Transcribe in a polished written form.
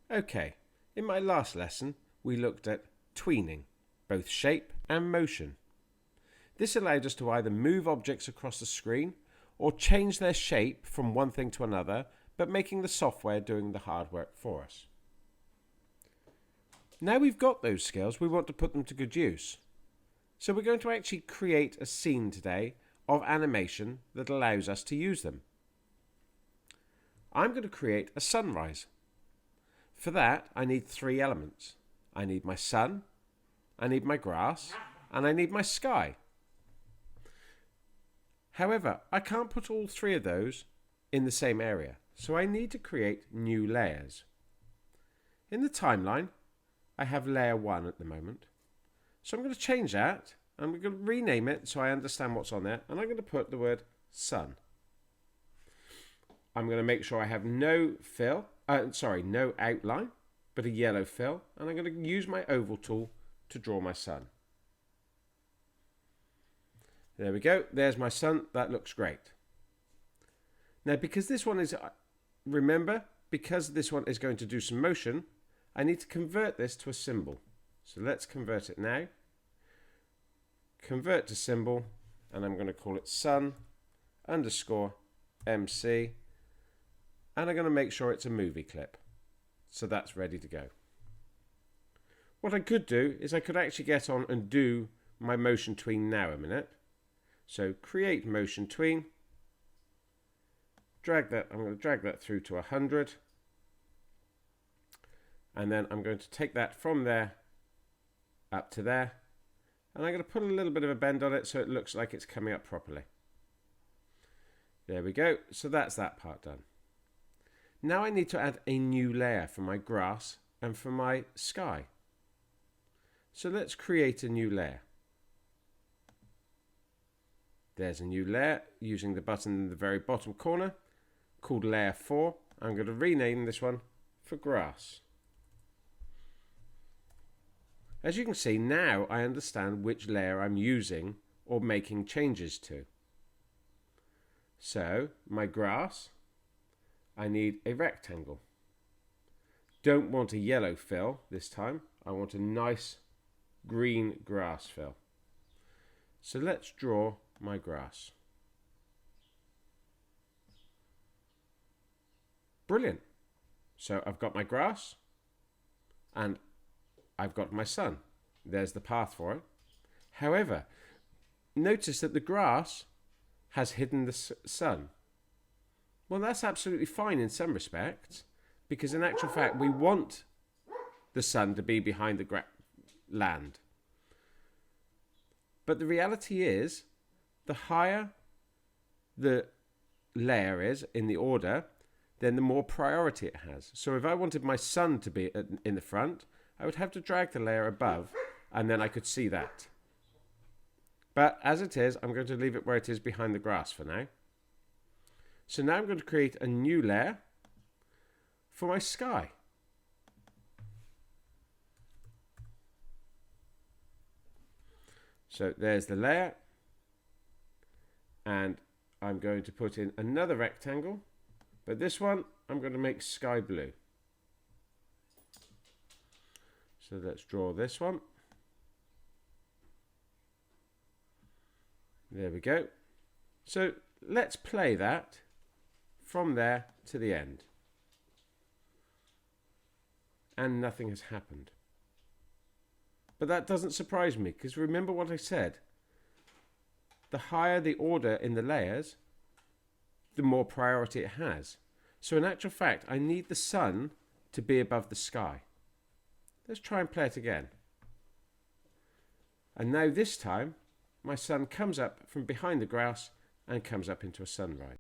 Okay, in my last lesson we looked at tweening, both shape and motion. This allowed us to either move objects across the screen or change their shape from one thing to another, but making the software doing the hard work for us. Now we've got those skills, we want to put them to good use. So we're going to actually create a scene today of animation that allows us to use them. I'm going to create a sunrise. For that, I need 3 elements. I need my sun, I need my grass, and I need my sky. However, I can't put all 3 of those in the same area, so I need to create new layers. In the timeline, I have layer 1 at the moment. So I'm going to change that, and we're going to rename it so I understand what's on there, and I'm going to put the word sun. I'm going to make sure I have no outline, but a yellow fill, and I'm going to use my oval tool to draw my sun. There we go, there's my sun, that looks great. Now because this one is, remember, because this one is going to do some motion, I need to convert this to a symbol. So let's convert it now. Convert to symbol, and I'm going to call it sun _ MC, and I'm going to make sure it's a movie clip. So that's ready to go. What I could do is I could actually get on and do my motion tween now a minute. So create motion tween, drag that, I'm going to drag that through to 100, and then I'm going to take that from there up to there, and I'm going to put a little bit of a bend on it so it looks like it's coming up properly. There we go, so that's that part done. Now I need to add a new layer for my grass and for my sky. So let's create a new layer. There's a new layer using the button in the very bottom corner called layer 4. I'm going to rename this one for grass. As you can see, now I understand which layer I'm using or making changes to. So my grass, I need a rectangle. Don't want a yellow fill this time. I want a nice green grass fill. So let's draw my grass. Brilliant. So I've got my grass and I've got my sun. There's the path for it. However, notice that the grass has hidden the sun. Well, that's absolutely fine in some respects, because in actual fact we want the sun to be behind the land. But the reality is, the higher the layer is in the order, then the more priority it has. So if I wanted my sun to be in the front, I would have to drag the layer above, and then I could see that. But as it is, I'm going to leave it where it is behind the grass for now. So now I'm going to create a new layer for my sky. So there's the layer, and I'm going to put in another rectangle, but this one I'm going to make sky blue. So let's draw this one. There we go. So let's play that from there to the end. And nothing has happened. But that doesn't surprise me, because remember what I said. The higher the order in the layers, the more priority it has. So in actual fact, I need the sun to be above the sky. Let's try and play it again. And now this time, my sun comes up from behind the grass and comes up into a sunrise.